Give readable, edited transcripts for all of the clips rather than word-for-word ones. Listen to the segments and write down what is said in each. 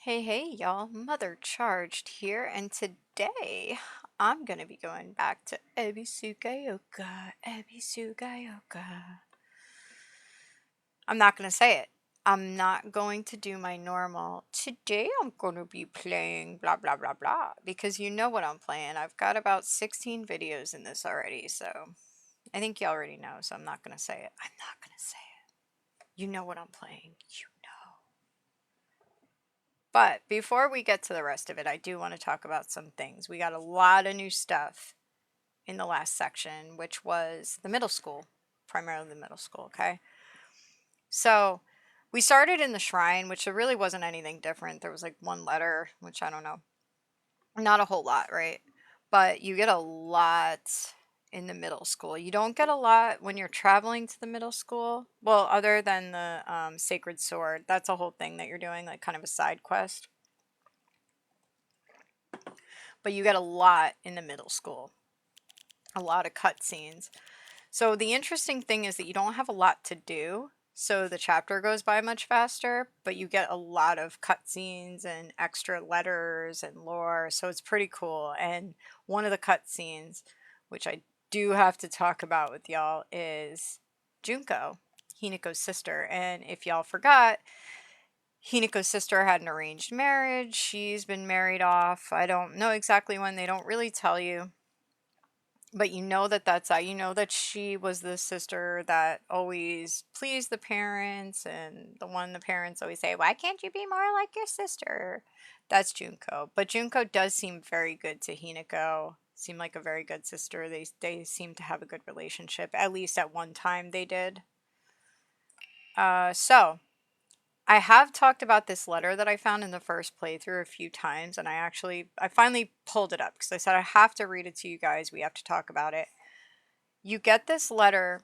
Hey, hey, y'all. Mother Charged here, and today I'm gonna be going back to Ebisugaoka. Ebisugaoka. I'm not gonna say it. I'm not going to do my normal. Today I'm gonna be playing blah blah blah blah because you know what I'm playing. I've got about 16 videos in this already, so I think you already know, so I'm not gonna say it. I'm not gonna say it. You know what I'm playing. You know. But before we get to the rest of it, I do want to talk about some things. We got a lot of new stuff in the last section, which was the middle school, primarily the middle school, okay? So we started in the shrine, which there really wasn't anything different. There was like one letter, which I don't know, not a whole lot, right? But you get a lot in the middle school. You don't get a lot when you're traveling to the middle school. Well, other than the sacred sword, that's a whole thing that you're doing, like kind of a side quest. But you get a lot in the middle school, a lot of cutscenes. So the interesting thing is that you don't have a lot to do, so the chapter goes by much faster, but you get a lot of cutscenes and extra letters and lore, so it's pretty cool. And one of the cutscenes, which I do have to talk about with y'all, is Junko, Hinako's sister. And if y'all forgot, Hinako's sister had an arranged marriage. She's been married off. I don't know exactly when. They don't really tell you. But you know that that's you know that she was the sister that always pleased the parents and the one the parents always say, "Why can't you be more like your sister?" That's Junko. But Junko does seem very good to Hinako. Seem like a very good sister. They seem to have a good relationship. At least at one time they did. So I have talked about this letter that I found in the first playthrough a few times, and I finally pulled it up because I said I have to read it to you guys. We have to talk about it. You get this letter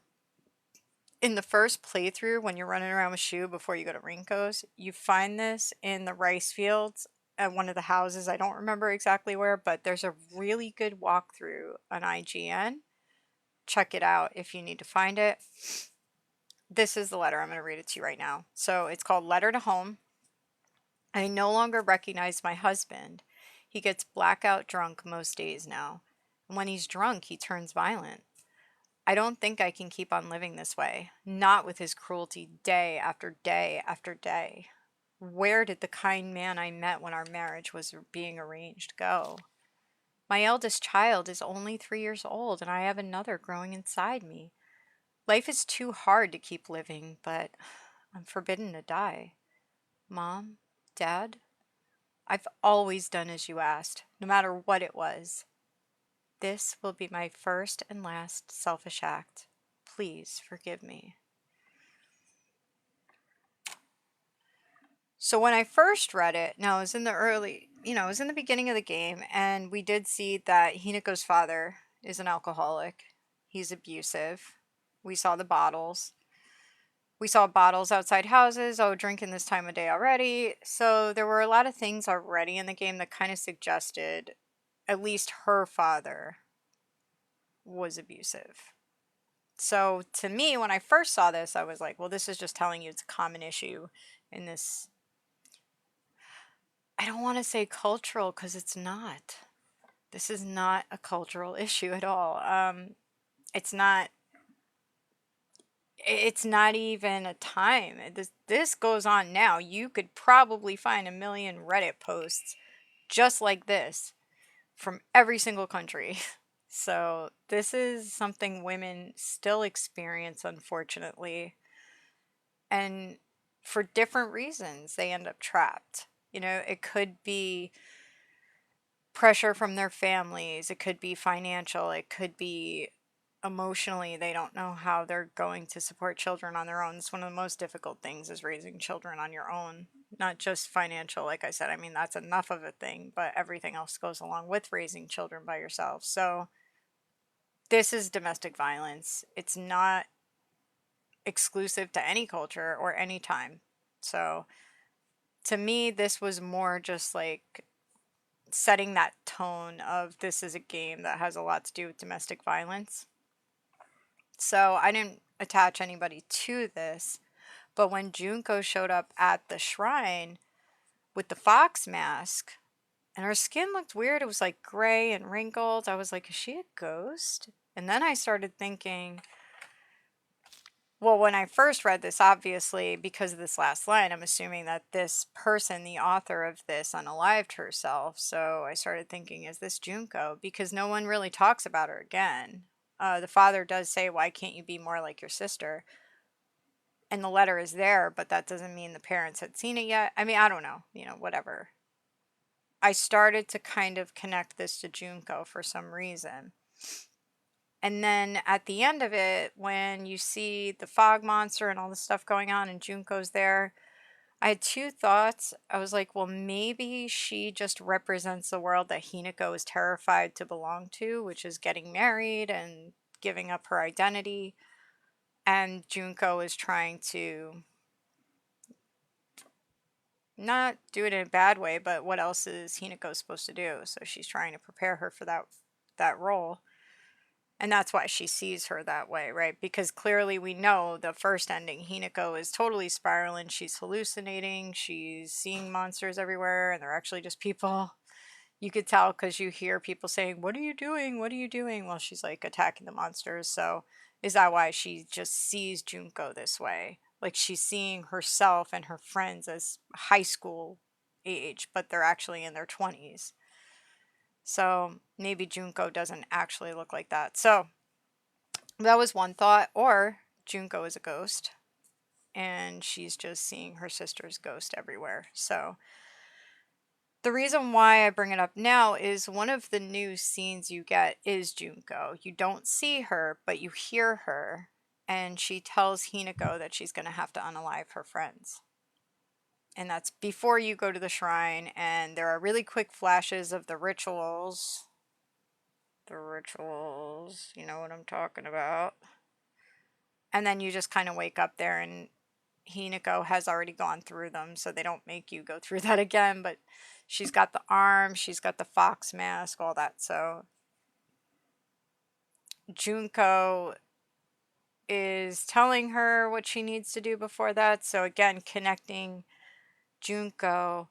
in the first playthrough when you're running around with Shu before you go to Rinko's. You find this in the rice fields at one of the houses. I don't remember exactly where, but there's a really good walkthrough on IGN. Check it out if you need to find it. This is the letter. I'm going to read it to you right now. So it's called Letter to Home. I no longer recognize my husband. He gets blackout drunk most days now. And when he's drunk, he turns violent. I don't think I can keep on living this way, not with his cruelty day after day after day. Where did the kind man I met when our marriage was being arranged go? My eldest child is only 3 years old, and I have another growing inside me. Life is too hard to keep living, but I'm forbidden to die. Mom, Dad, I've always done as you asked, no matter what it was. This will be my first and last selfish act. Please forgive me. So when I first read it, now it was in the early, it was in the beginning of the game, and we did see that Hinako's father is an alcoholic. He's abusive. We saw the bottles. We saw bottles outside houses. Oh, drinking this time of day already. So there were a lot of things already in the game that kind of suggested at least her father was abusive. So to me, when I first saw this, I was like, well, this is just telling you it's a common issue in this. I don't want to say cultural because it's not. This is not a cultural issue at all. It's not. It's not even a time. This goes on now. You could probably find a million Reddit posts just like this from every single country. So this is something women still experience, unfortunately, and for different reasons they end up trapped. It could be pressure from their families, it could be financial, it could be emotionally. They don't know how they're going to support children on their own. It's one of the most difficult things is raising children on your own, not just financial. Like I said, I mean, that's enough of a thing, but everything else goes along with raising children by yourself. So this is domestic violence. It's not exclusive to any culture or any time. So to me, this was more just like setting that tone of this is a game that has a lot to do with domestic violence. So I didn't attach anybody to this, but when Junko showed up at the shrine, with the fox mask, and her skin looked weird. It was like gray and wrinkled. I was like, is she a ghost? And then I started thinking, well, when I first read this, obviously, because of this last line, I'm assuming that this person, the author of this, unalived herself. So I started thinking, is this Junko? Because no one really talks about her again. The father does say, why can't you be more like your sister? And the letter is there, but that doesn't mean the parents had seen it yet. I mean, I don't know, whatever. I started to kind of connect this to Junko for some reason. And then at the end of it, when you see the fog monster and all the stuff going on and Junko's there, I had two thoughts. I was like, well, maybe she just represents the world that Hinako is terrified to belong to, which is getting married and giving up her identity. And Junko is trying to not do it in a bad way, but what else is Hinako supposed to do? So she's trying to prepare her for that role. And that's why she sees her that way, right? Because clearly we know the first ending, Hinako is totally spiraling. She's hallucinating. She's seeing monsters everywhere, and they're actually just people. You could tell because you hear people saying, what are you doing? What are you doing? Well, she's like attacking the monsters. So is that why she just sees Junko this way? Like she's seeing herself and her friends as high school age, but they're actually in their 20s. So maybe Junko doesn't actually look like that. So that was one thought. Or Junko is a ghost and she's just seeing her sister's ghost everywhere. So the reason why I bring it up now is one of the new scenes you get is Junko. You don't see her, but you hear her, and she tells Hinako that she's going to have to unalive her friends. And that's before you go to the shrine, and there are really quick flashes of the rituals. The rituals, you know what I'm talking about. And then you just kind of wake up there, and Hinako has already gone through them, so they don't make you go through that again, but she's got the arm, she's got the fox mask, all that. So Junko is telling her what she needs to do before that. So again, connecting Junko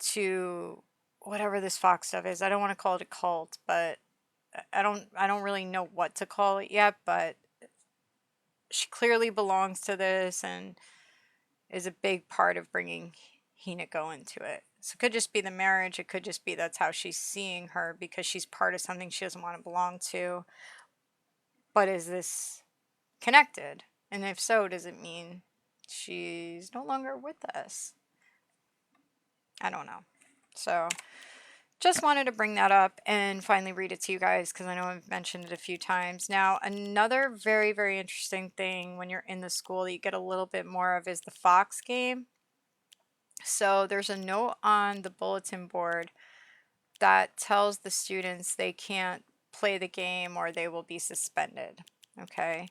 to whatever this fox stuff is. I don't want to call it a cult, but I don't really know what to call it yet, but she clearly belongs to this and is a big part of bringing Hinako into it. So it could just be the marriage. It could just be that's how she's seeing her because she's part of something she doesn't want to belong to. But is this connected? And if so, does it mean she's no longer with us? I don't know. So just wanted to bring that up and finally read it to you guys because I know I've mentioned it a few times. Now, another very, very interesting thing when you're in the school that you get a little bit more of is the Fox game. So there's a note on the bulletin board that tells the students they can't play the game or they will be suspended. Okay.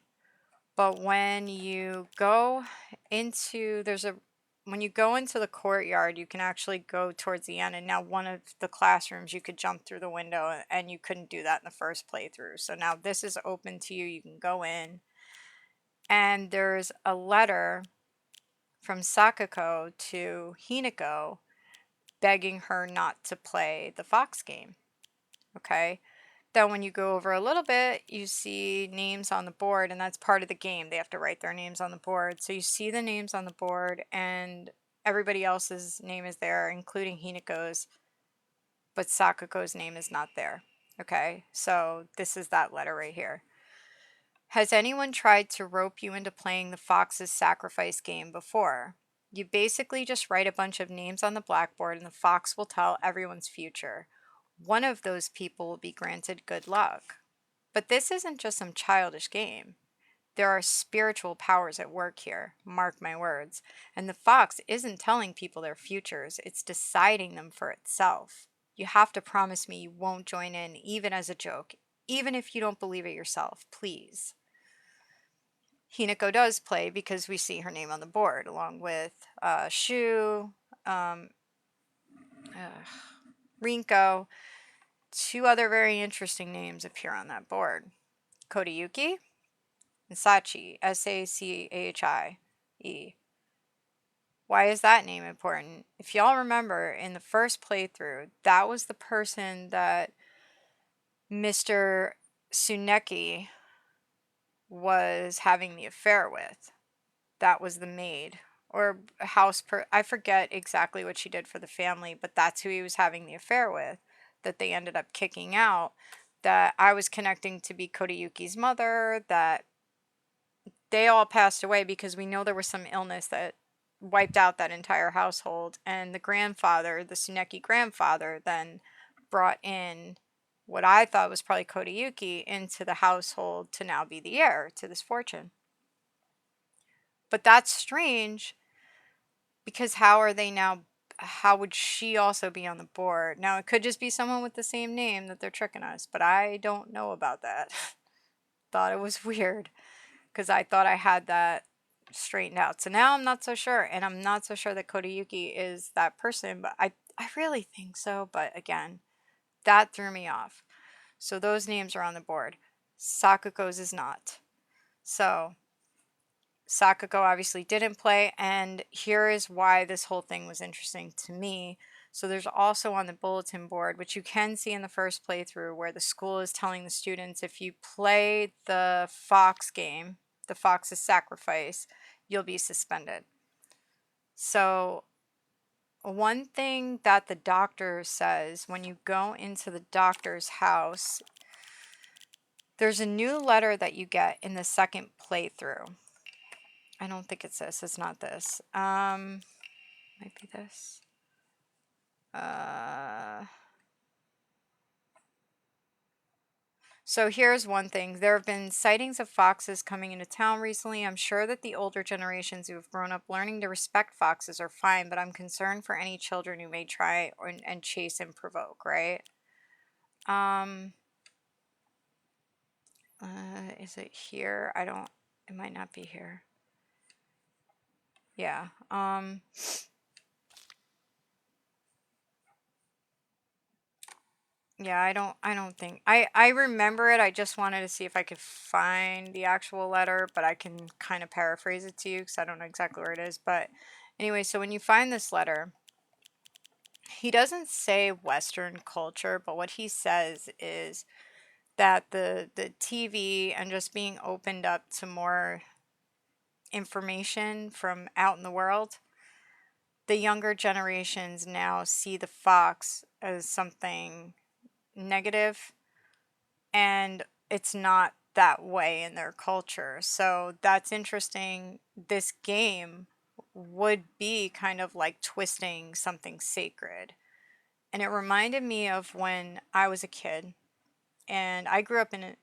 But when you go into when you go into the courtyard, you can actually go towards the end. And now one of the classrooms, you could jump through the window and you couldn't do that in the first playthrough. So now this is open to you. You can go in and there's a letter from Sakako to Hinako begging her not to play the Fox game. Okay. Then when you go over a little bit, you see names on the board, and that's part of the game. They have to write their names on the board. So you see the names on the board, and everybody else's name is there, including Hinako's, but Sakako's name is not there. Okay, so this is that letter right here. Has anyone tried to rope you into playing the Fox's Sacrifice game before? You basically just write a bunch of names on the blackboard, and the Fox will tell everyone's future. One of those people will be granted good luck. But this isn't just some childish game. There are spiritual powers at work here, mark my words. And the fox isn't telling people their futures, it's deciding them for itself. You have to promise me you won't join in, even as a joke, even if you don't believe it yourself, please. Hinako does play because we see her name on the board, along with Shu, Rinko. Two other very interesting names appear on that board. Kodayuki and Sachi, Sachi. Why is that name important? If y'all remember, in the first playthrough, that was the person that Mr. Tsuneki was having the affair with. That was the maid or I forget exactly what she did for the family, but that's who he was having the affair with, that they ended up kicking out. That I was connecting to be Kodayuki's mother, that they all passed away because we know there was some illness that wiped out that entire household. And the grandfather, the Tsuneki grandfather, then brought in what I thought was probably Kodayuki into the household to now be the heir to this fortune. But that's strange because how would she also be on the board? Now, it could just be someone with the same name that they're tricking us, but I don't know about that. Thought it was weird because I thought I had that straightened out. So now I'm not so sure, and I'm not so sure that Kodayuki is that person, but I really think so. But again, that threw me off. So those names are on the board. Sakuko's is not. So Sakuko obviously didn't play, and here is why this whole thing was interesting to me. So there's also on the bulletin board, which you can see in the first playthrough, where the school is telling the students if you play the Fox game, the Fox's Sacrifice, you'll be suspended. So one thing that the doctor says when you go into the doctor's house, there's a new letter that you get in the second playthrough. I don't think it's this. It's not this. Might be this. So here's one thing. There have been sightings of foxes coming into town recently. I'm sure that the older generations who have grown up learning to respect foxes are fine, but I'm concerned for any children who may try and chase and provoke, right? Is it here? It might not be here. Yeah. Yeah, I don't think I remember it. I just wanted to see if I could find the actual letter, but I can kind of paraphrase it to you because I don't know exactly where it is. But anyway, so when you find this letter, he doesn't say Western culture, but what he says is that the TV and just being opened up to more information from out in the world, the younger generations now see the fox as something negative, and it's not that way in their culture. So that's interesting. This game would be kind of like twisting something sacred. And it reminded me of when I was a kid, and I grew up in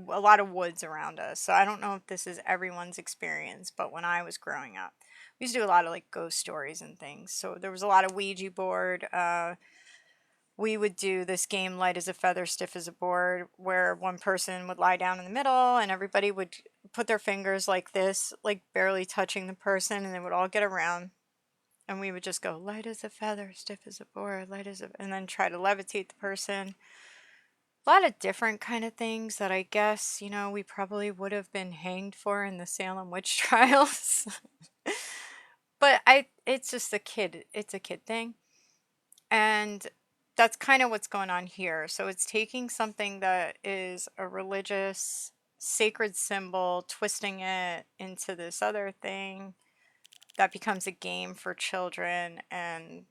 a lot of woods around us. So I don't know if this is everyone's experience, but when I was growing up, we used to do a lot of like ghost stories and things. So there was a lot of Ouija board. We would do this game, light as a feather, stiff as a board, where one person would lie down in the middle and everybody would put their fingers like this, like barely touching the person, and they would all get around. And we would just go, light as a feather, stiff as a board, and then try to levitate the person. A lot of different kind of things that I guess, we probably would have been hanged for in the Salem witch trials. But it's just it's a kid thing. And that's kind of what's going on here. So it's taking something that is a religious, sacred symbol, twisting it into this other thing that becomes a game for children and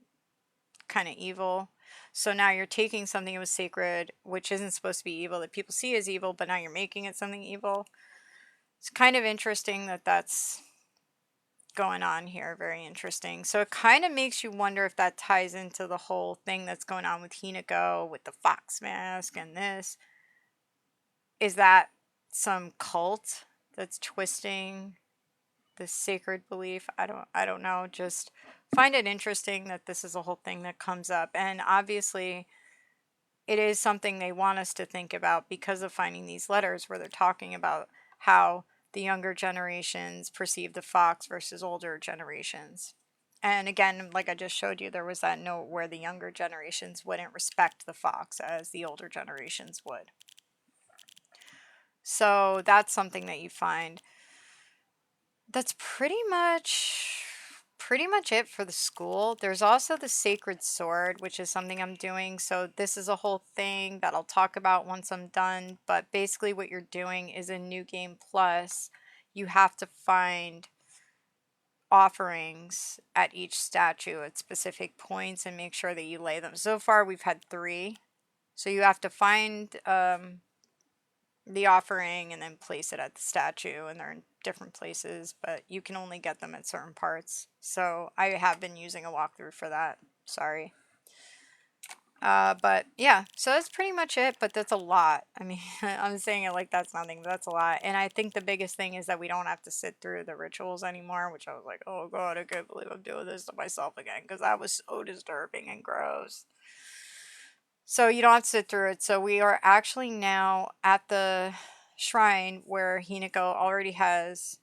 kind of evil. So now you're taking something that was sacred, which isn't supposed to be evil, that people see as evil, but now you're making it something evil. It's kind of interesting that that's going on here. Very interesting. So it kind of makes you wonder if that ties into the whole thing that's going on with Hinako, with the fox mask and this. Is that some cult that's twisting the sacred belief? I don't know. Just find it interesting that this is a whole thing that comes up. And obviously it is something they want us to think about because of finding these letters where they're talking about how the younger generations perceive the fox versus older generations. And again, like I just showed you, there was that note where the younger generations wouldn't respect the fox as the older generations would. So that's something that you find. That's pretty much pretty much it for the school. There's also the sacred sword, which is something I'm doing. So this is a whole thing that I'll talk about once I'm done. But basically what you're doing is in New Game Plus, you have to find offerings at each statue at specific points and make sure that you lay them. So far we've had 3. So you have to find the offering and then place it at the statue, and they're in different places, but you can only get them at certain parts. So I have been using a walkthrough for that. Sorry. But yeah, so that's pretty much it, but that's a lot. I mean, I'm saying it like that's nothing, but that's a lot. And I think the biggest thing is that we don't have to sit through the rituals anymore, which I was like, oh god, I can't believe I'm doing this to myself again, because that was so disturbing and gross. So you don't have to sit through it. So we are actually now at the shrine where Hinako already has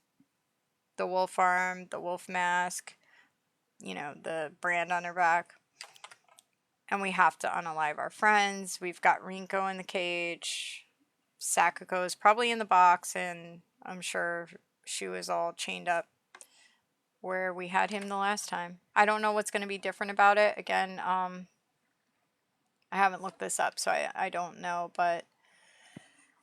the wolf arm, the wolf mask, you know, the brand on her back. And we have to unalive our friends. We've got Rinko in the cage. Sakako is probably in the box, and I'm sure she was all chained up where we had him the last time. I don't know what's going to be different about it. Again, I haven't looked this up, so I don't know, but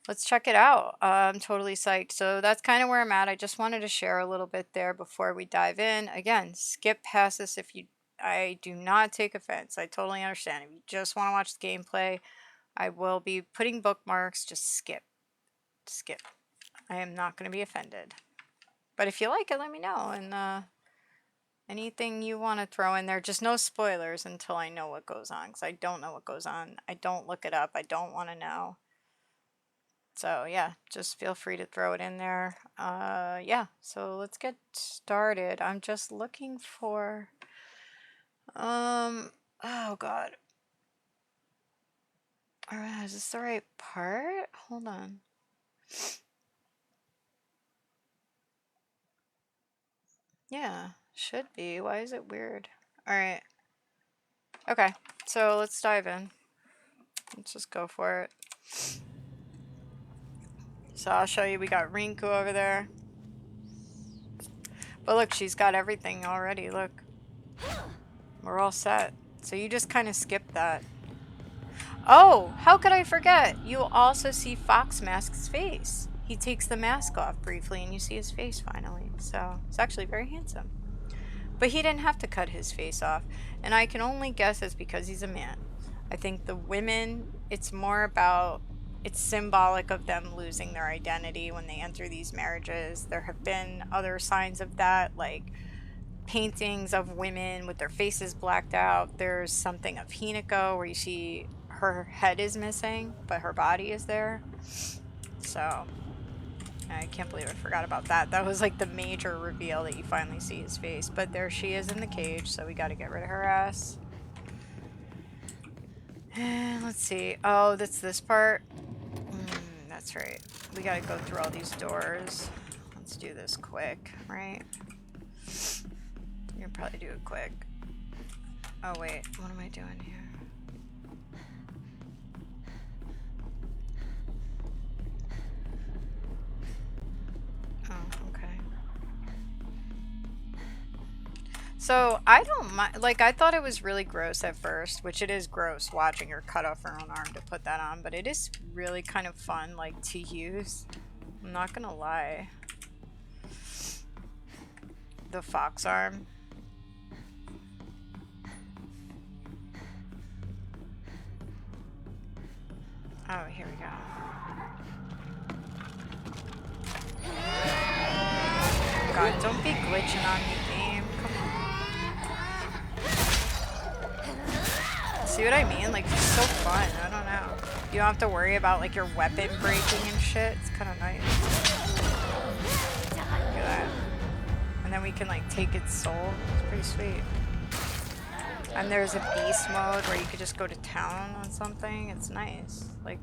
let's check it out. I'm totally psyched. So that's kind of where I'm at. I just wanted to share a little bit there before we dive in. Again, skip past this if you... I do not take offense. I totally understand. If you just want to watch the gameplay, I will be putting bookmarks. Just skip. Skip. I am not going to be offended. But if you like it, let me know. And anything you want to throw in there, just no spoilers until I know what goes on, because I don't know what goes on. I don't look it up. I don't want to know. So yeah, just feel free to throw it in there. Yeah, so let's get started. I'm just looking for... oh god. Alright, is this the right part? Hold on. Yeah, should be. Why is it weird? Alright. Okay, so let's dive in. Let's just go for it. So I'll show you, we got Rinko over there. But look, she's got everything already, look. We're all set. So you just kind of skip that. Oh, how could I forget? You also see Fox Mask's face. He takes the mask off briefly and you see his face finally. So it's actually very handsome. But he didn't have to cut his face off. And I can only guess it's because he's a man. I think the women, it's more about, it's symbolic of them losing their identity when they enter these marriages. There have been other signs of that, like paintings of women with their faces blacked out. There's something of Hinako where you see her head is missing, but her body is there. So I can't believe I forgot about that. That was like the major reveal, that you finally see his face. But there she is in the cage, so we got to get rid of her ass. And let's see. Oh, that's this part. That's right. We got to go through all these doors. Let's do this quick, right? You can probably do it quick. Oh wait, what am I doing here? Oh, okay. So I don't mind, like I thought it was really gross at first, which it is gross watching her cut off her own arm to put that on, but it is really kind of fun, like, to use. I'm not gonna lie. The fox arm. Oh, here we go. God, don't be glitching on me, game. Come on. See what I mean? Like, it's so fun. I don't know. You don't have to worry about, like, your weapon breaking and shit. It's kind of nice. Look at that. And then we can, like, take its soul. It's pretty sweet. And there's a beast mode where you could just go to town on something. It's nice. Like,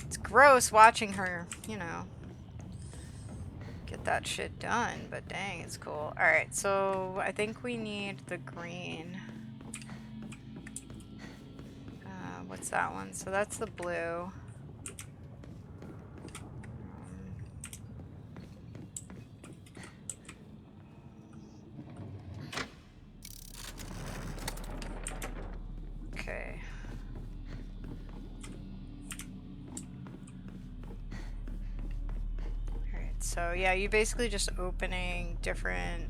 it's gross watching her, you know, get that shit done, but dang, it's cool. Alright, so I think we need the green. What's that one? So that's the blue. So yeah, you basically just opening different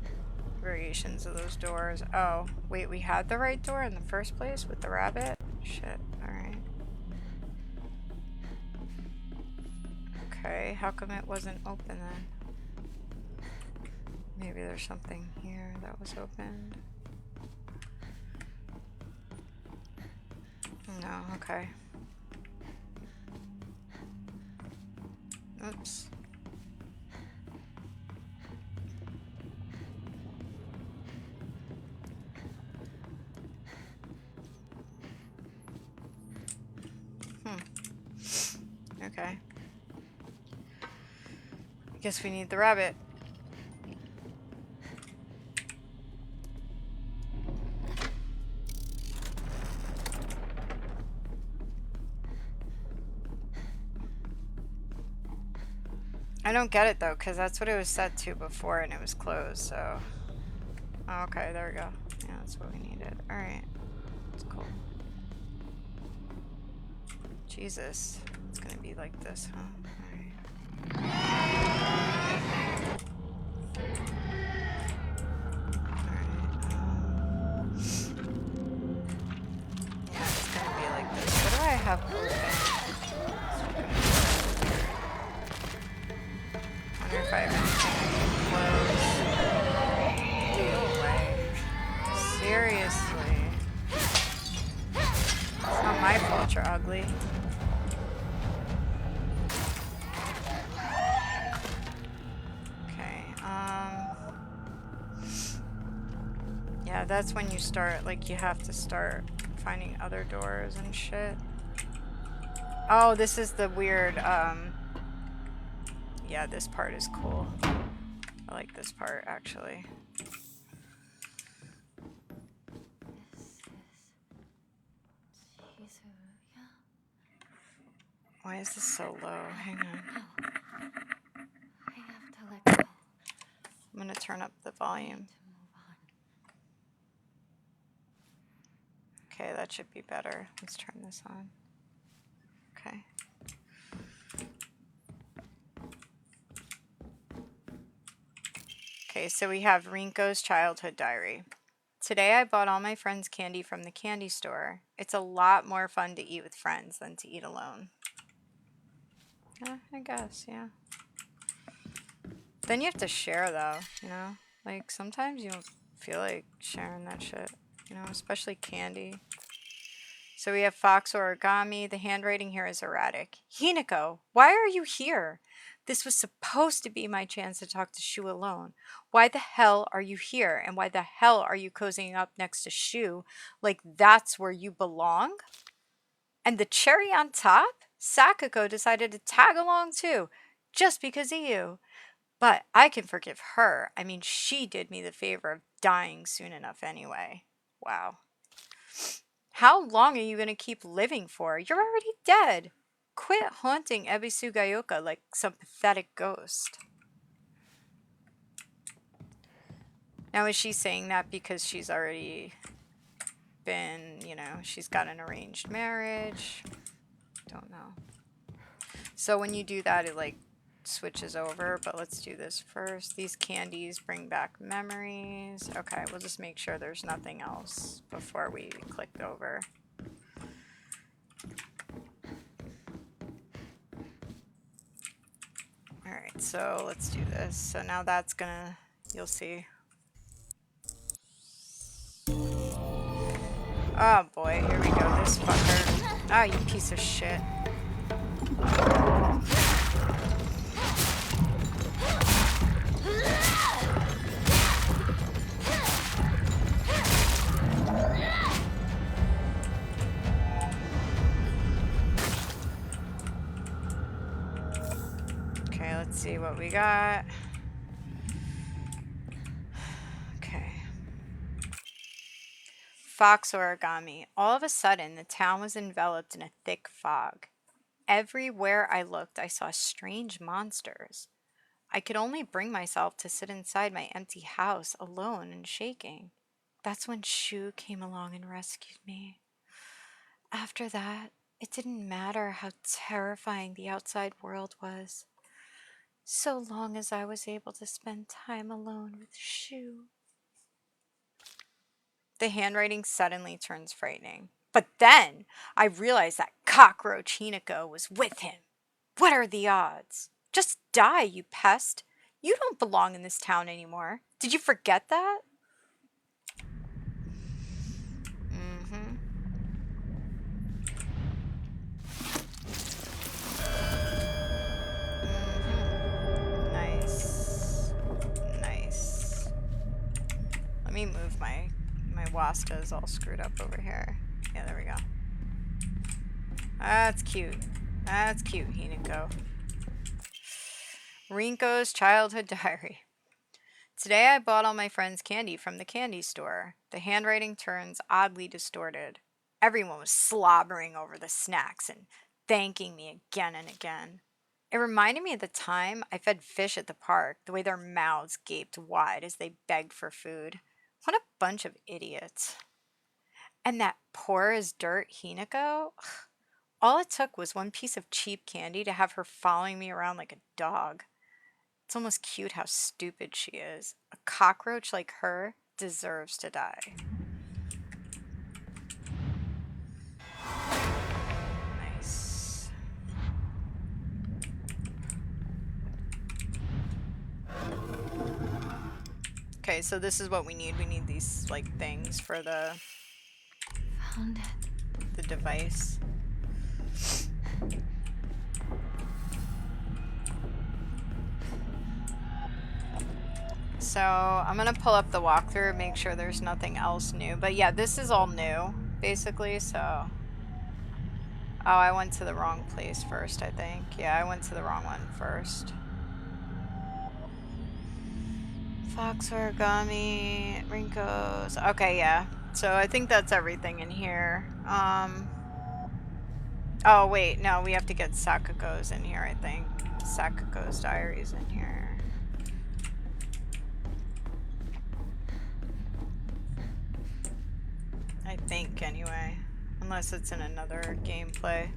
variations of those doors. Oh, wait, we had the right door in the first place with the rabbit? Shit, alright. Okay, how come it wasn't open then? Maybe there's something here that was opened. No, okay. Oops. Okay. I guess we need the rabbit. I don't get it though, because that's what it was set to before and it was closed, so... Oh, okay, there we go. Yeah, that's what we needed. Alright. That's cool. Jesus. It's gonna be like this, huh? Alright. Yeah, it's gonna be like this. What do I have open? I wonder if I have anything I can close. No way. Seriously. It's not my fault you're ugly. Okay, yeah, that's when you start, like, you have to start finding other doors and shit. Oh, this is the weird, yeah, this part is cool. I like this part, actually. Why is this so low? Hang on. I have to let go. I'm gonna turn up the volume. Okay, that should be better. Let's turn this on. Okay. Okay, so we have Rinko's childhood diary. Today I bought all my friends candy from the candy store. It's a lot more fun to eat with friends than to eat alone. I guess, yeah. Then you have to share though, you know? Like sometimes you don't feel like sharing that shit, you know, especially candy. So we have fox origami. The handwriting here is erratic. Hinako, why are you here? This was supposed to be my chance to talk to Shu alone. Why the hell are you here? And why the hell are you cozying up next to Shu? Like that's where you belong? And the cherry on top? Sakako decided to tag along too, just because of you. But I can forgive her. I mean, she did me the favor of dying soon enough anyway. Wow. How long are you going to keep living for? You're already dead. Quit haunting Ebisu Gayoka like some pathetic ghost. Now, is she saying that because she's already been, you know, she's got an arranged marriage? Don't know. So when you do that, it like switches over, but let's do this first. These candies bring back memories. Okay, we'll just make sure there's nothing else before we click over. Alright, so let's do this. So now that's gonna, you'll see. Oh boy, here we go, this fucker. Ah, you piece of shit. Okay, let's see what we got. Okay. Fox origami. All of a sudden, the town was enveloped in a thick fog. Everywhere I looked, I saw strange monsters. I could only bring myself to sit inside my empty house alone and shaking. That's when Shu came along and rescued me. After that, it didn't matter how terrifying the outside world was. So long as I was able to spend time alone with Shu. The handwriting suddenly turns frightening. But then I realized that cockroach Hinako was with him. What are the odds? Just die, you pest. You don't belong in this town anymore. Did you forget that? Mm-hmm. Mm-hmm. Nice. Nice. Let me move my Wasta is all screwed up over here. Yeah, there we go. That's cute. That's cute, Hinako. Rinko's childhood diary. Today I bought all my friends candy from the candy store. The handwriting turns oddly distorted. Everyone was slobbering over the snacks and thanking me again and again. It reminded me of the time I fed fish at the park, the way their mouths gaped wide as they begged for food. What a bunch of idiots. And that poor as dirt Hinako? All it took was one piece of cheap candy to have her following me around like a dog. It's almost cute how stupid she is. A cockroach like her deserves to die. Nice. Okay, so this is what we need. We need these, like, things for the Found it. the device. So I'm gonna pull up the walkthrough and make sure there's nothing else new. But yeah, this is all new, basically, so... Oh, I went to the wrong place first, I think. Yeah, I went to the wrong one first. Fox origami, Rinko's. Okay, yeah. So I think that's everything in here. Oh, wait, no, we have to get Sakako's in here, I think. Sakako's diary's in here. I think, anyway. Unless it's in another gameplay.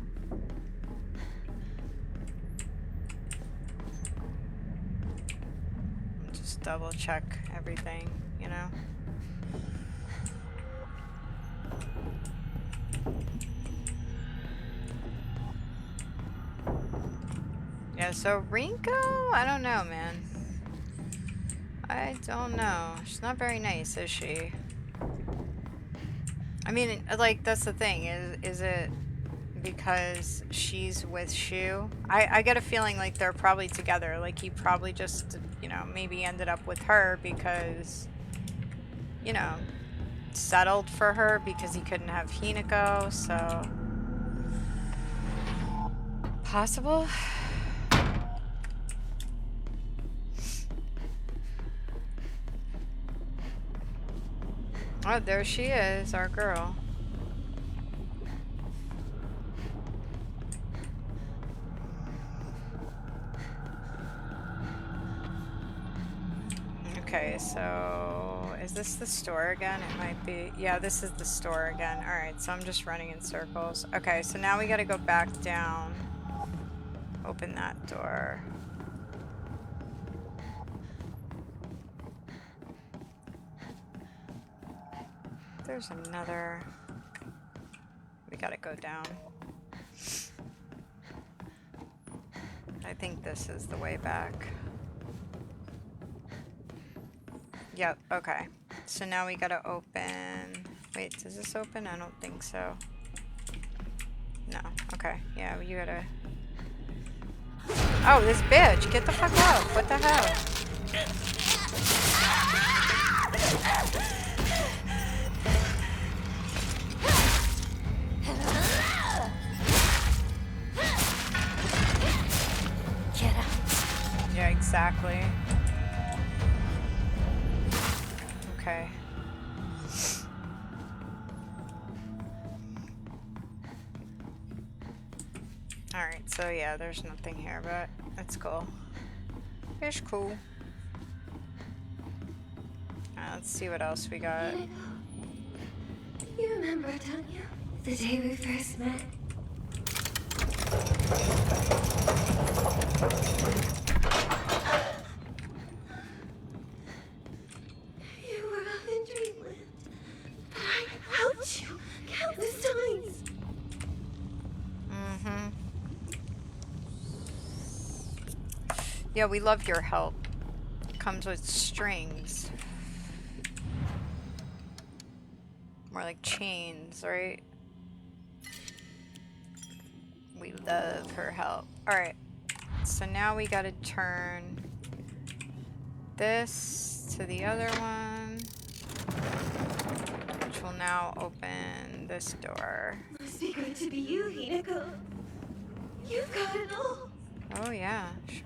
Just double check everything, you know? Yeah, so Rinko? I don't know, man. I don't know. She's not very nice, is she? I mean, like, that's the thing. Is it because she's with Shu? I get a feeling like they're probably together. Like, he probably just, you know, maybe ended up with her because, you know, settled for her because he couldn't have Hinako, so... Possible? Oh, there she is, our girl. Okay, so is this the store again? It might be. Yeah, this is the store again. Alright, so I'm just running in circles. Okay, so now we gotta go back down. Open that door. There's another... We gotta go down. I think this is the way back. Yep, okay. So now we gotta open... Wait, does this open? I don't think so. No, okay. Yeah, you gotta... Oh, this bitch! Get the fuck out! What the hell? Get out. Yeah, exactly. Okay. Alright, so yeah, there's nothing here, but it's cool. It's cool. Let's see what else we got. You remember, don't you? The day we first met. Yeah, we love your help. Comes with strings. More like chains, right? We love her help. Alright, so now we gotta turn this to the other one, which will now open this door. Must be good to be you, Hinako. You've got it all. Oh yeah, sure.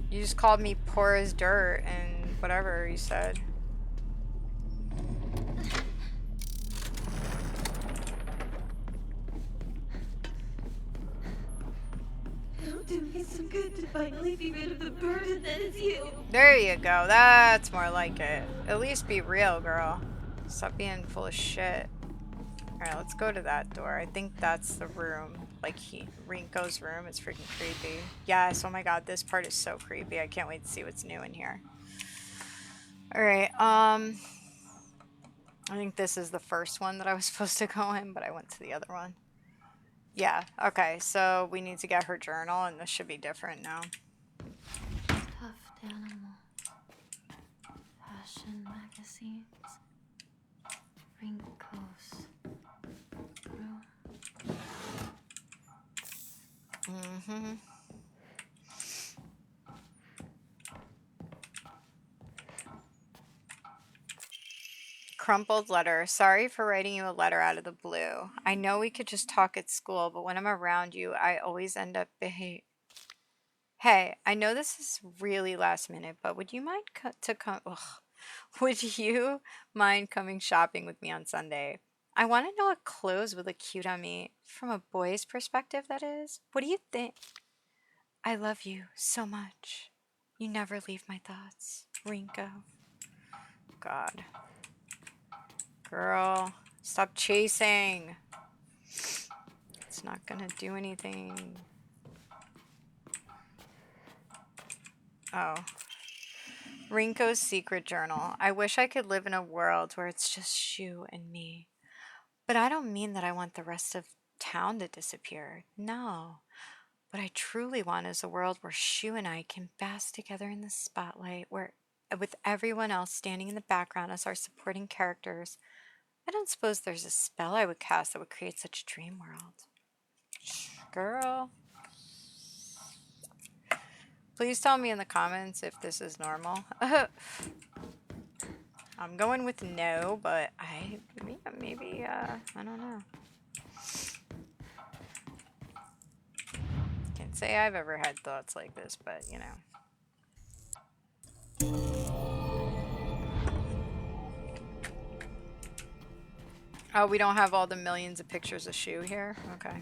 You just called me poor as dirt and whatever you said. It'll do me some good to finally be rid of the burden that is you. There you go. That's more like it. At least be real, girl. Stop being full of shit. Alright, let's go to that door. I think that's the room. Like, Rinko's room. It's freaking creepy. Yes, oh my god, this part is so creepy. I can't wait to see what's new in here. Alright, I think this is the first one that I was supposed to go in, but I went to the other one. Yeah, okay, so we need to get her journal, and this should be different now. Stuffed animal. Fashion magazines. Rinko's room. Mm-hmm. Crumpled letter. Sorry for writing you a letter out of the blue. I know we could just talk at school, but when I'm around you, I always end up Hey, I know this is really last minute, but would you mind would you mind coming shopping with me on Sunday? I want to know what clothes would look cute on me from a boy's perspective, that is. What do you think? I love you so much. You never leave my thoughts. Rinko. God. Girl, stop chasing. It's not gonna do anything. Oh. Rinko's secret journal. I wish I could live in a world where it's just Shu and me. But I don't mean that I want the rest of town to disappear. No. What I truly want is a world where Shu and I can bask together in the spotlight, where with everyone else standing in the background as our supporting characters. I don't suppose there's a spell I would cast that would create such a dream world. Girl. Please tell me in the comments if this is normal. I'm going with no, but maybe, I don't know. Can't say I've ever had thoughts like this, but you know. Oh, we don't have all the millions of pictures of Shu here? Okay.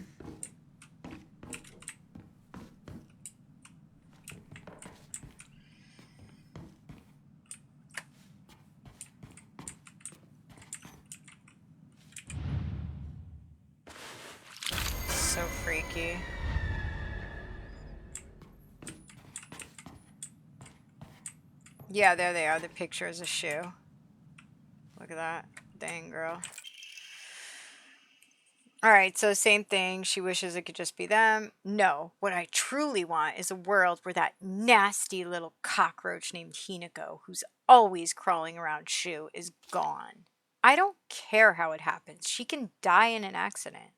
So freaky. Yeah, there they are, the pictures of Shu. Look at that. Dang, girl. Alright, so same thing. She wishes it could just be them. No, what I truly want is a world where that nasty little cockroach named Hinako, who's always crawling around Shu, is gone. I don't care how it happens. She can die in an accident.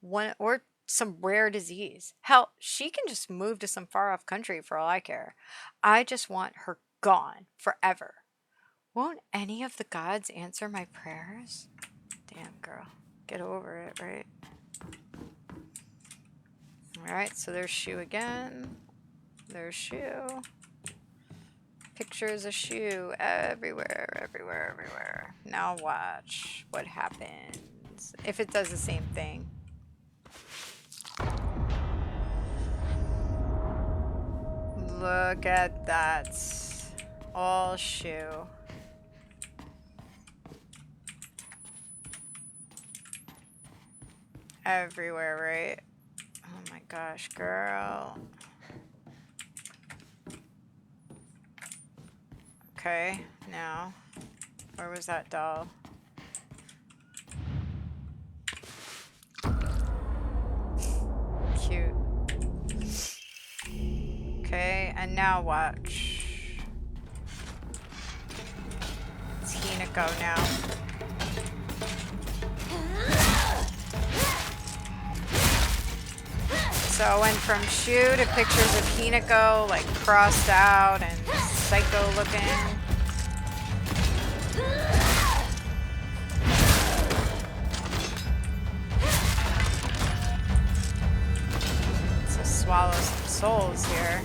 One or some rare disease. Hell, she can just move to some far off country for all I care. I just want her gone forever. Won't any of the gods answer my prayers? Damn, girl. Get over it, right? Alright, so there's Shu again. There's Shu. Pictures of Shu everywhere, everywhere, everywhere. Now watch what happens if it does the same thing. Look at that. All Shu. Everywhere, right? Oh my gosh, girl. Okay, now, where was that doll? Cute. And now watch. It's Hinako now. So I went from Shu to pictures of Hinako, like crossed out and psycho looking. Let's swallow some souls here.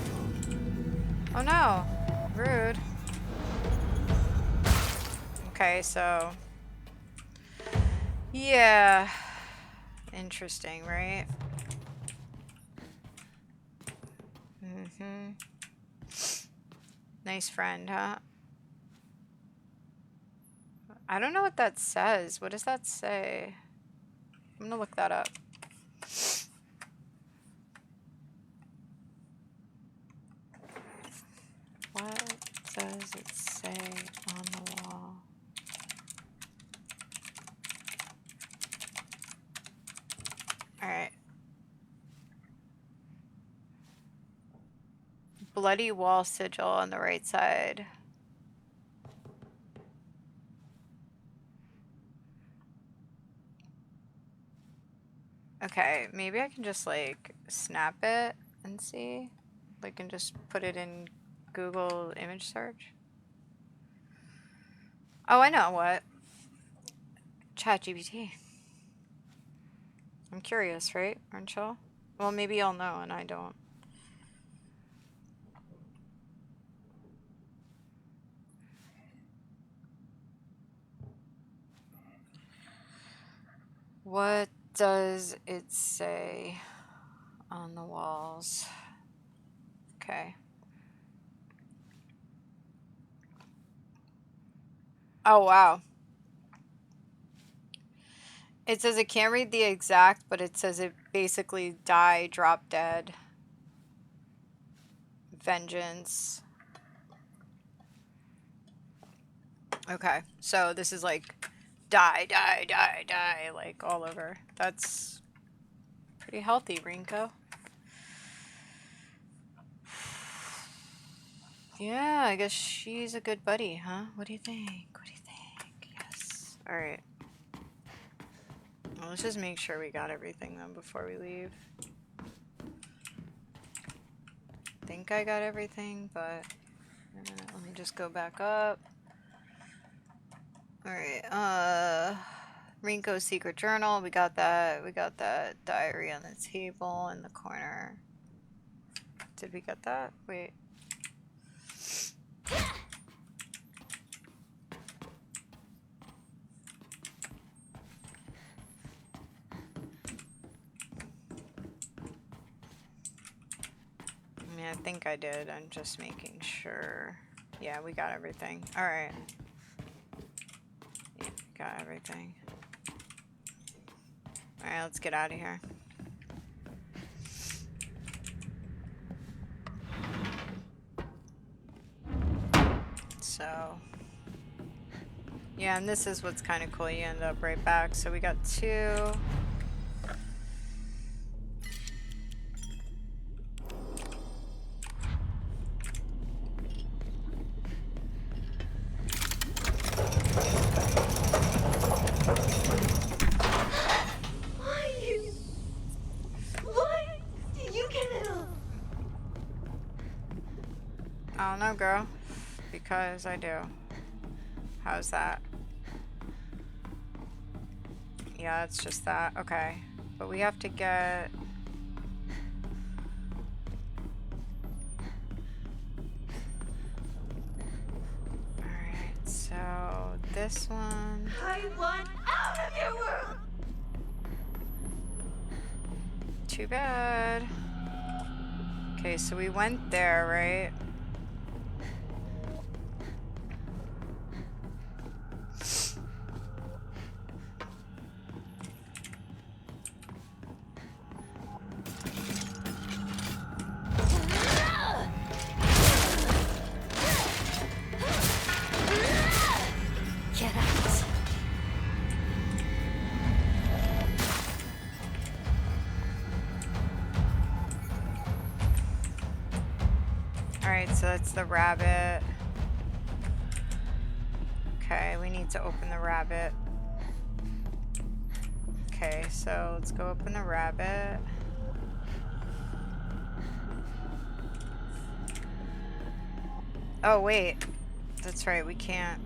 Oh no, rude. Okay, so yeah, interesting, right? Nice friend, huh? I don't know what that says. What does that say? I'm gonna look that up. What does it say on the wall? Alright. Bloody wall sigil on the right side. Okay, maybe I can just like snap it and see. Like, and just put it in Google image search. Oh, I know what. ChatGPT. I'm curious, right? Aren't y'all? Well, maybe y'all know and I don't. What does it say on the walls? Okay. Oh, wow. It says it can't read the exact, but it says it basically die, drop dead, vengeance. Okay, so this is like die, die, die, die, like all over. That's pretty healthy, Rinko. Yeah, I guess she's a good buddy, huh? What do you think? What do you think? Yes. All right. Well, let's just make sure we got everything then before we leave. I think I got everything, but let me just go back up. All right. Rinko's secret journal. We got that. We got that diary on the table in the corner. Did we get that? Wait. I mean, I think I did. I'm just making sure. Yeah, we got everything. All right. Yeah, got everything. All right, let's get out of here. So, yeah, and this is what's kind of cool. You end up right back. So we got 2. I don't know, girl. Because I do. How's that? Yeah, it's just that. Okay. But we have to get... Alright, so this one... I want out of your world! Too bad. Okay, so we went there, right? Get out. Alright, so that's the rabbit. Okay, we need to open the rabbit. Okay, so let's go open the rabbit. Oh, wait. That's right, we can't.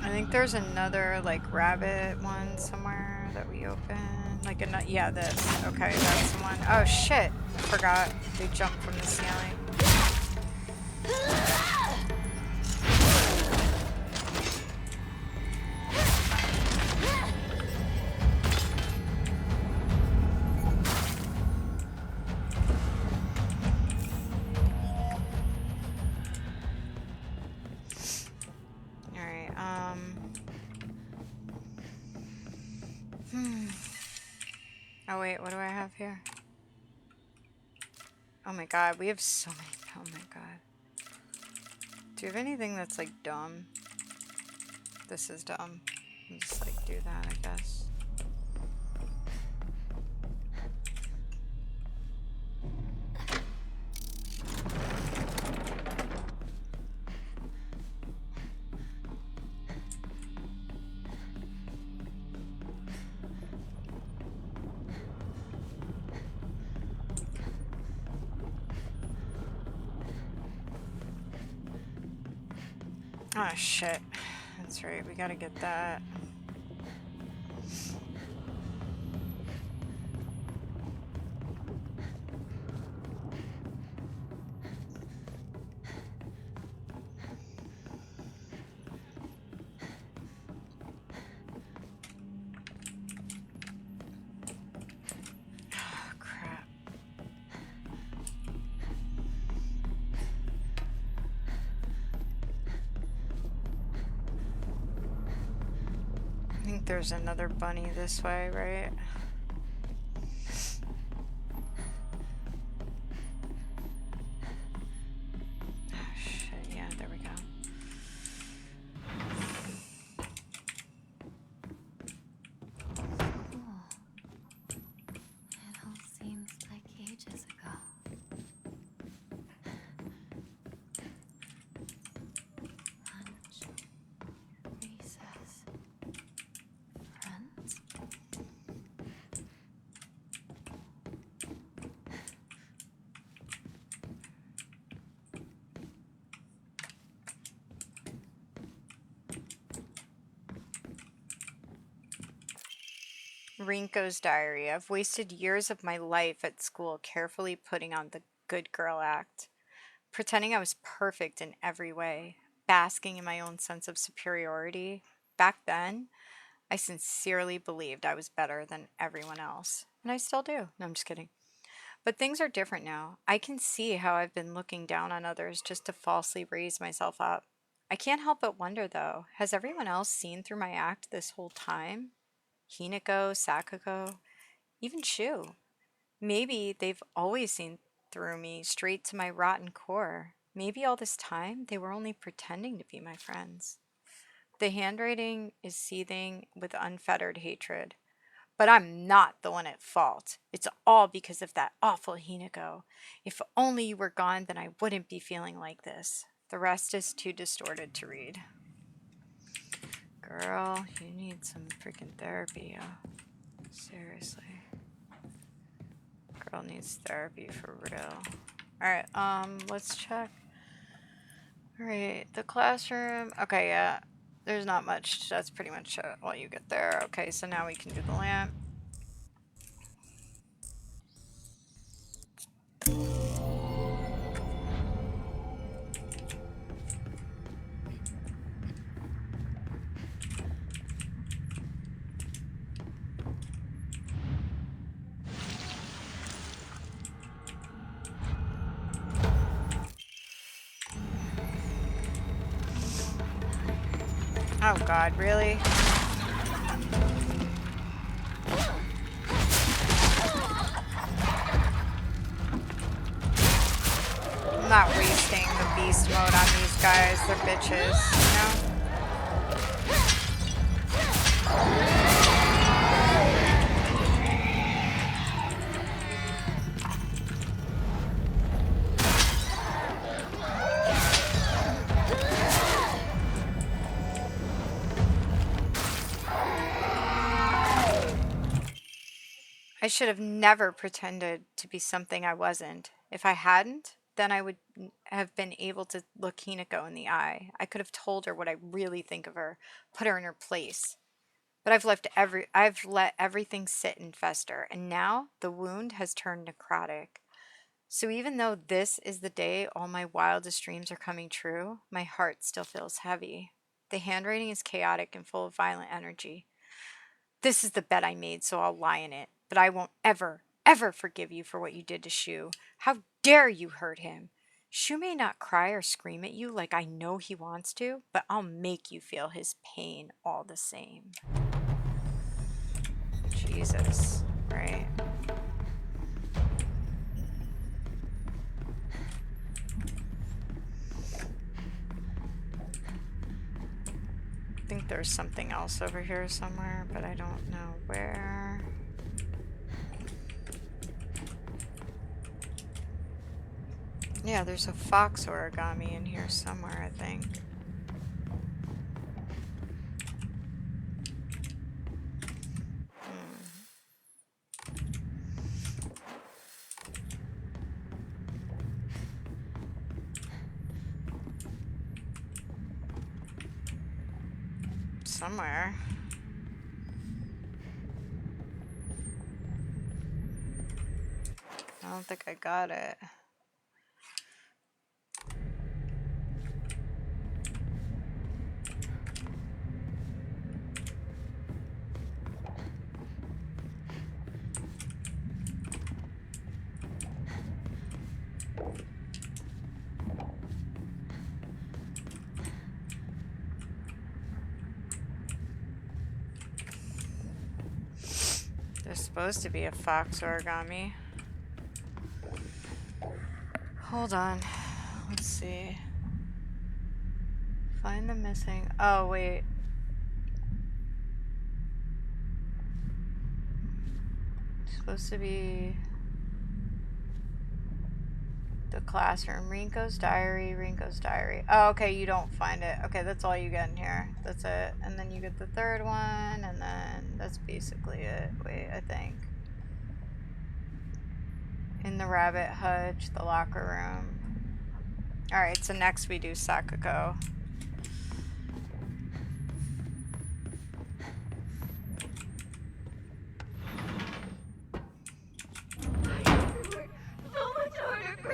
I think there's another, like, rabbit one somewhere that we open. Like, yeah, this. Okay, that's the one. Oh, shit. I forgot. They jumped from the ceiling. Oh wait, what do I have here? Oh my god, we have so many. Oh my god. Do you have anything that's like dumb? This is dumb. I'll just like do that, I guess. Oh shit. That's right, we gotta get that. Oh crap. I think there's another bunny this way, right? Oh shit, yeah, there we go. Cool. It all seems like ages ago. Lunch. Recess. Friends. Rinko's diary. I've wasted years of my life at school carefully putting on the good girl act, pretending I was perfect in every way, basking in my own sense of superiority. Back then, I sincerely believed I was better than everyone else. And I still do. No, I'm just kidding. But things are different now. I can see how I've been looking down on others just to falsely raise myself up. I can't help but wonder, though, has everyone else seen through my act this whole time? Hinako, Sakako, even Shu. Maybe they've always seen through me straight to my rotten core. Maybe all this time they were only pretending to be my friends. The handwriting is seething with unfettered hatred. But I'm not the one at fault. It's all because of that awful Hinako. If only you were gone, then I wouldn't be feeling like this. The rest is too distorted to read. Girl, you need some freaking therapy. Seriously. Girl needs therapy for real. Alright, let's check. Alright, the classroom. Okay, yeah. There's not much. That's pretty much what you get there. Okay, so now we can do the lamp. Oh god, really? I'm not wasting the beast mode on these guys. They're bitches, you know? I should have never pretended to be something I wasn't. If I hadn't, then I would have been able to look Hinako in the eye. I could have told her what I really think of her, put her in her place. But I've let everything sit and fester, and now the wound has turned necrotic. So even though this is the day all my wildest dreams are coming true, my heart still feels heavy. The handwriting is chaotic and full of violent energy. This is the bed I made, so I'll lie in it. But I won't ever, ever forgive you for what you did to Shu. How dare you hurt him? Shu may not cry or scream at you like I know he wants to, but I'll make you feel his pain all the same. Jesus, right? I think there's something else over here somewhere, but I don't know where. Yeah, there's a fox origami in here somewhere, I think. Somewhere. I don't think I got it. There's supposed to be a fox origami. Hold on. Let's see. Find the missing. Oh, wait. It's supposed to be the classroom. Rinko's diary. Rinko's diary. Oh, okay. You don't find it. Okay, that's all you get in here. That's it. And then you get the third one, and then that's basically it. Wait, I think. In the rabbit hutch, the locker room. Alright, so next we do Sakuko.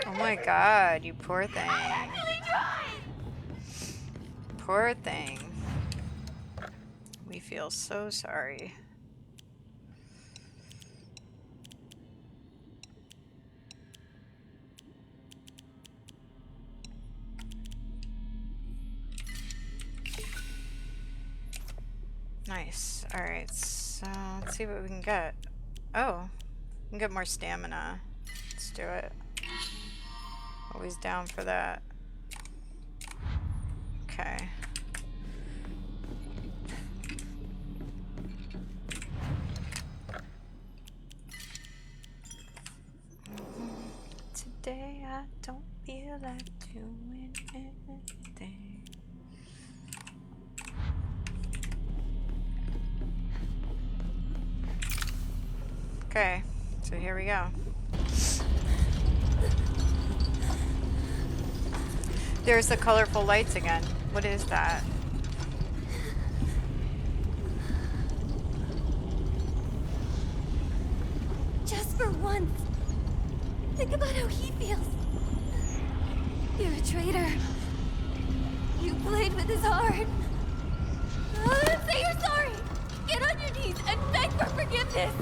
Oh my god, you poor thing. Poor thing. We feel so sorry. Nice. Alright, so let's see what we can get. Oh, we can get more stamina. Let's do it. Always down for that. Okay. Today I don't feel like doing anything. Okay, so here we go. There's the colorful lights again. What is that? Just for once. Think about how he feels. You're a traitor. You played with his heart. Say you're sorry. Get on your knees and beg for forgiveness.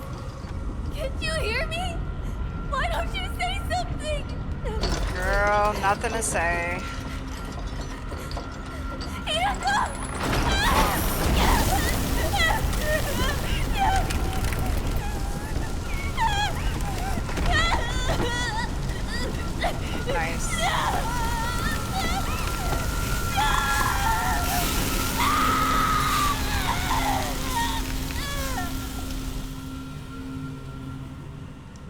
Can't you hear me? Why don't you say something? Girl, nothing to say. Hinako! Nice.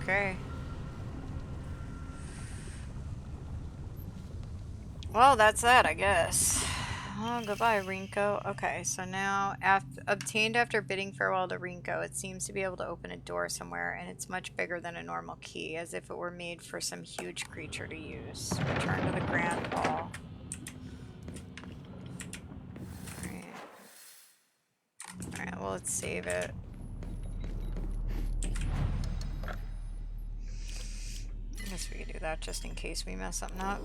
Okay. Well, that's that, I guess. Oh, goodbye, Rinko. Okay, so now, obtained after bidding farewell to Rinko, it seems to be able to open a door somewhere, and it's much bigger than a normal key, as if it were made for some huge creature to use. Return to the Grand Hall. Alright. Alright, well, let's save it. I guess we could do that just in case we mess something up.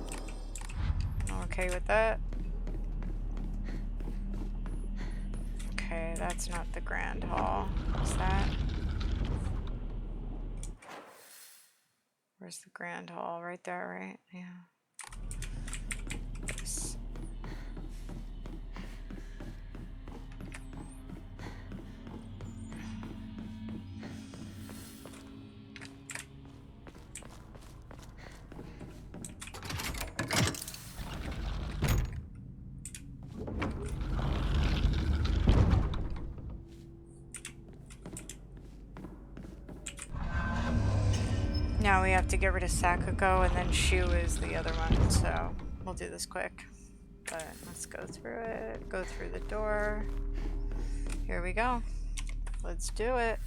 I'm okay with that. Okay, that's not the Grand Hall. What's that? Where's the Grand Hall? Right there, right? Yeah. Yes. Now we have to get rid of Sakuko, and then Shu is the other one, so we'll do this quick. But let's go through it. Go through the door. Here we go. Let's do it.